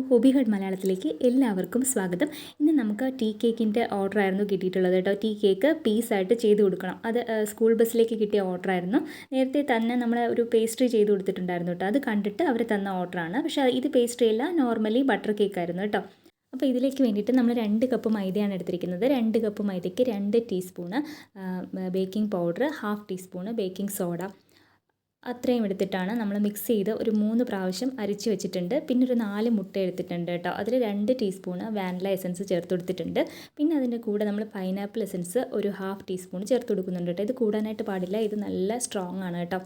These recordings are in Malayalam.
ഹോബി ഹഡ് മലയാളത്തിലേക്ക് എല്ലാവർക്കും സ്വാഗതം. ഇന്ന് നമുക്ക് ടീ കേക്കിൻ്റെ ഓർഡർ ആയിരുന്നു കിട്ടിയിട്ടുള്ളത് കേട്ടോ. ടീ കേക്ക് പീസായിട്ട് ചെയ്ത് കൊടുക്കണം. അത് സ്കൂൾ ബസ്സിലേക്ക് കിട്ടിയ ഓർഡർ ആയിരുന്നു. നേരത്തെ തന്നെ നമ്മൾ ഒരു പേസ്ട്രി ചെയ്ത് കൊടുത്തിട്ടുണ്ടായിരുന്നു കേട്ടോ. അത് കണ്ടിട്ട് അവർ തന്ന ഓർഡറാണ്. പക്ഷേ ഇത് പേസ്ട്രി അല്ല, നോർമലി ബട്ടർ കേക്ക് ആയിരുന്നു കേട്ടോ. അപ്പോൾ ഇതിലേക്ക് വേണ്ടിയിട്ട് നമ്മൾ 2 കപ്പ് മൈദയാണ് എടുത്തിരിക്കുന്നത്. 2 കപ്പ് മൈദയ്ക്ക് 2 teaspoon baking powder, 1/2 teaspoon baking soda, അത്രയും എടുത്തിട്ടാണ് നമ്മൾ മിക്സ് ചെയ്ത് ഒരു 3 പ്രാവശ്യം അരിച്ച് വെച്ചിട്ടുണ്ട്. പിന്നെ ഒരു 4 മുട്ട എടുത്തിട്ടുണ്ട് കേട്ടോ. അതിൽ 2 ടീസ്പൂണ് വാനില എസൻസ് ചേർത്ത് കൊടുത്തിട്ടുണ്ട്. പിന്നെ അതിൻ്റെ കൂടെ നമ്മൾ പൈനാപ്പിൾ എസൻസ് ഒരു 1/2 ടീസ്പൂൺ ചേർത്ത് കൊടുക്കുന്നുണ്ട് കേട്ടോ. ഇത് കൂടാനായിട്ട് പാടില്ല, ഇത് നല്ല സ്ട്രോങ് ആണ് കേട്ടോ.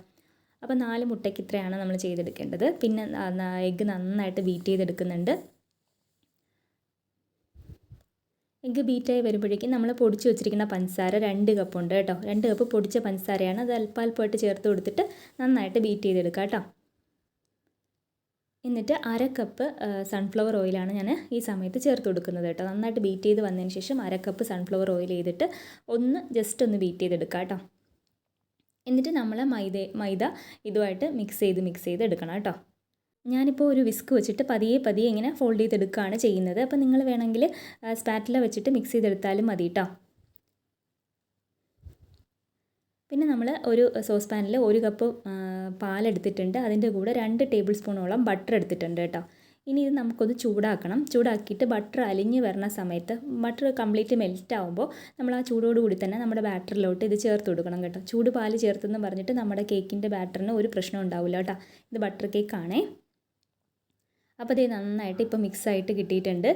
അപ്പോൾ 4 മുട്ടയ്ക്ക് ഇത്രയാണ് നമ്മൾ ചെയ്തെടുക്കേണ്ടത്. പിന്നെ എഗ്ഗ് നന്നായിട്ട് ബീറ്റ് ചെയ്തെടുക്കുന്നുണ്ട്. എഗ്ഗ് ബീറ്റായി വരുമ്പോഴേക്കും നമ്മൾ പൊടിച്ച് വെച്ചിരിക്കുന്ന പഞ്ചസാര 2 കപ്പ് ഉണ്ട് കേട്ടോ. 2 കപ്പ് പൊടിച്ച പഞ്ചസാരയാണ്. അത് അല്പാൽപ്പമായിട്ട് ചേർത്ത് കൊടുത്തിട്ട് നന്നായിട്ട് ബീറ്റ് ചെയ്തെടുക്കുക കേട്ടോ. എന്നിട്ട് 1/2 കപ്പ് സൺഫ്ലവർ ഓയിലാണ് ഞാൻ ഈ സമയത്ത് ചേർത്ത് കൊടുക്കുന്നത് കേട്ടോ. നന്നായിട്ട് ബീറ്റ് ചെയ്ത് വന്നതിന് ശേഷം 1/2 കപ്പ് സൺഫ്ലവർ ഓയിൽ ചെയ്തിട്ട് ജസ്റ്റ് ഒന്ന് ബീറ്റ് ചെയ്തെടുക്കുക കേട്ടോ. എന്നിട്ട് നമ്മൾ മൈദ ഇതുമായിട്ട് മിക്സ് ചെയ്ത് എടുക്കണം കേട്ടോ. ഞാനിപ്പോൾ ഒരു വിസ്ക് വെച്ചിട്ട് പതിയെ ഇങ്ങനെ ഫോൾഡ് ചെയ്തെടുക്കുകയാണ് ചെയ്യുന്നത്. അപ്പോൾ നിങ്ങൾ വേണമെങ്കിൽ സ്പാറ്റില വെച്ചിട്ട് മിക്സ് ചെയ്തെടുത്താലും മതി കേട്ടോ. പിന്നെ നമ്മൾ ഒരു സോസ് പാനിൽ 1 കപ്പ് പാലെടുത്തിട്ടുണ്ട്. അതിൻ്റെ കൂടെ 2 ടേബിൾ സ്പൂണോളം ബട്ടർ എടുത്തിട്ടുണ്ട് കേട്ടോ. ഇനി ഇത് നമുക്കൊന്ന് ചൂടാക്കണം. ചൂടാക്കിയിട്ട് ബട്ടർ അലിഞ്ഞ് വരുന്ന സമയത്ത് ബട്ടർ കംപ്ലീറ്റ് മെൽറ്റ് ആകുമ്പോൾ നമ്മൾ ആ ചൂടോടുകൂടി തന്നെ നമ്മുടെ ബാറ്ററിലോട്ട് ഇത് ചേർത്ത് കൊടുക്കണം കേട്ടോ. ചൂട് പാല് ചേർത്തെന്ന് പറഞ്ഞിട്ട് നമ്മുടെ കേക്കിൻ്റെ ബാറ്ററിന് ഒരു പ്രശ്നം ഉണ്ടാവില്ല കേട്ടോ. ഇത് ബട്ടർ കേക്കാണേ. അപ്പോൾ ഇത് നന്നായിട്ട് ഇപ്പോൾ മിക്സായിട്ട് കിട്ടിയിട്ടുണ്ട്.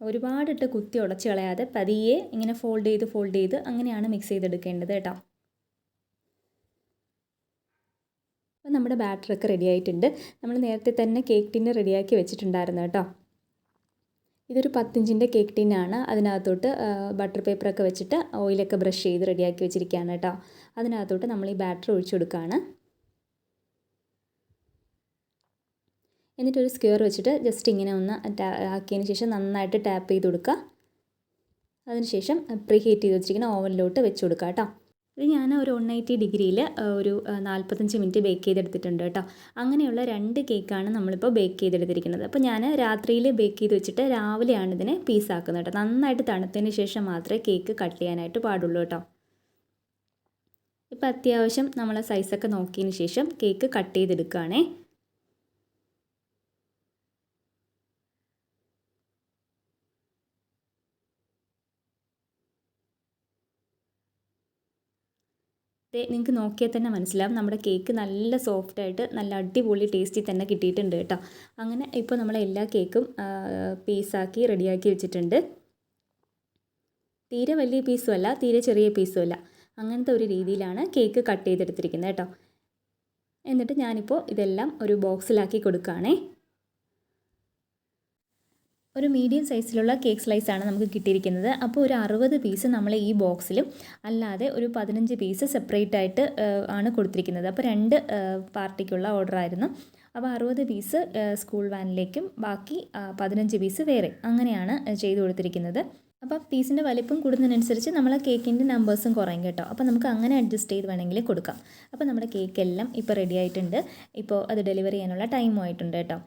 ഒരുപാടിട്ട് കുത്തി ഉടച്ച് കളയാതെ പതിയെ ഇങ്ങനെ ഫോൾഡ് ചെയ്ത് അങ്ങനെയാണ് മിക്സ് ചെയ്തെടുക്കേണ്ടത് കേട്ടോ. അപ്പോൾ നമ്മുടെ ബാറ്ററൊക്കെ റെഡി ആയിട്ടുണ്ട്. നമ്മൾ നേരത്തെ തന്നെ കേക്ക് ടിന്ന് റെഡിയാക്കി വെച്ചിട്ടുണ്ടായിരുന്നു കേട്ടോ. ഇതൊരു 10 ഇഞ്ചിൻ്റെ കേക്ക് ടിന്നാണ്. അതിനകത്തോട്ട് ബട്ടർ പേപ്പറൊക്കെ വെച്ചിട്ട് ഓയിലൊക്കെ ബ്രഷ് ചെയ്ത് റെഡിയാക്കി വെച്ചിരിക്കുകയാണ് കേട്ടോ. അതിനകത്തോട്ട് നമ്മൾ ഈ ബാറ്റർ ഒഴിച്ചു കൊടുക്കുകയാണ്. എന്നിട്ടൊരു സ്ക്വയർ വെച്ചിട്ട് ജസ്റ്റ് ഇങ്ങനെ ഒന്ന് ആക്കിയതിന് ശേഷം നന്നായിട്ട് ടാപ്പ് ചെയ്ത് കൊടുക്കുക. അതിനുശേഷം പ്രീ ഹീറ്റ് ചെയ്ത് വെച്ചിരിക്കുന്ന ഓവനിലോട്ട് വെച്ച് കൊടുക്കുക കേട്ടോ. ഇത് ഞാൻ ഒരു 180 ഡിഗ്രിയിൽ ഒരു 45 മിനിറ്റ് ബേക്ക് ചെയ്തെടുത്തിട്ടുണ്ട് കേട്ടോ. അങ്ങനെയുള്ള 2 കേക്കാണ് നമ്മളിപ്പോൾ ബേക്ക് ചെയ്തെടുത്തിരിക്കുന്നത്. അപ്പോൾ ഞാൻ രാത്രിയിൽ ബേക്ക് ചെയ്ത് വെച്ചിട്ട് രാവിലെയാണ് ഇതിനെ പീസാക്കുന്നത് കേട്ടോ. നന്നായിട്ട് തണുത്തതിന് ശേഷം മാത്രമേ കേക്ക് കട്ട് ചെയ്യാനായിട്ട് പാടുള്ളൂ കേട്ടോ. ഇപ്പോൾ അത്യാവശ്യം നമ്മൾ സൈസൊക്കെ നോക്കിയതിന് ശേഷം കേക്ക് കട്ട് ചെയ്തെടുക്കുകയാണേ. നിങ്ങൾക്ക് നോക്കിയാൽ തന്നെ മനസ്സിലാവും നമ്മുടെ കേക്ക് നല്ല സോഫ്റ്റായിട്ട് നല്ല അടിപൊളി ടേസ്റ്റി തന്നെ കിട്ടിയിട്ടുണ്ട് കേട്ടോ. അങ്ങനെ ഇപ്പോൾ നമ്മൾ എല്ലാ കേക്കും പീസാക്കി റെഡിയാക്കി വെച്ചിട്ടുണ്ട്. തീരെ വലിയ പീസും അല്ല, തീരെ ചെറിയ പീസും അല്ല, അങ്ങനത്തെ ഒരു രീതിയിലാണ് കേക്ക് കട്ട് ചെയ്തെടുത്തിരിക്കുന്നത് കേട്ടോ. എന്നിട്ട് ഞാനിപ്പോൾ ഇതെല്ലാം ഒരു ബോക്സിലാക്കി കൊടുക്കുകയാണേ. ഒരു മീഡിയം സൈസിലുള്ള കേക്ക് സ്ലൈസാണ് നമുക്ക് കിട്ടിയിരിക്കുന്നത്. അപ്പോൾ ഒരു 60 പീസ് നമ്മൾ ഈ ബോക്സിലും അല്ലാതെ ഒരു 15 പീസ് സെപ്പറേറ്റ് ആയിട്ട് ആണ് കൊടുത്തിരിക്കുന്നത്. അപ്പോൾ 2 പാർട്ടിക്കുള്ള ഓർഡർ ആയിരുന്നു. അപ്പോൾ 60 പീസ് സ്കൂൾ വാനിലേക്കും ബാക്കി 15 പീസ് വേറെ, അങ്ങനെയാണ് ചെയ്ത് കൊടുത്തിരിക്കുന്നത്. അപ്പോൾ പീസിൻ്റെ വലിപ്പം കൂടുന്നതിനനുസരിച്ച് നമ്മൾ കേക്കിൻ്റെ നമ്പേഴ്സും കുറയും കേട്ടോ. അപ്പോൾ നമുക്ക് അങ്ങനെ അഡ്ജസ്റ്റ് ചെയ്ത് വേണമെങ്കിൽ കൊടുക്കാം. അപ്പോൾ നമ്മുടെ കേക്കെല്ലാം ഇപ്പോൾ റെഡി ആയിട്ടുണ്ട്. ഇപ്പോൾ അത് ഡെലിവറി ചെയ്യാനുള്ള ടൈമും ആയിട്ടുണ്ട് കേട്ടോ.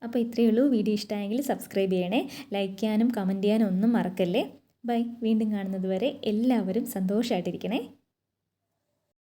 അപ്പോൾ ഇത്രയേ ഉള്ളൂ. വീഡിയോ ഇഷ്ടമായെങ്കിൽ സബ്സ്ക്രൈബ് ചെയ്യണേ. ലൈക്ക് ചെയ്യാനും കമൻറ്റ് ചെയ്യാനും ഒന്നും മറക്കല്ലേ. ബൈ. വീണ്ടും കാണുന്നത് വരെ എല്ലാവരും സന്തോഷമായിട്ടിരിക്കണേ.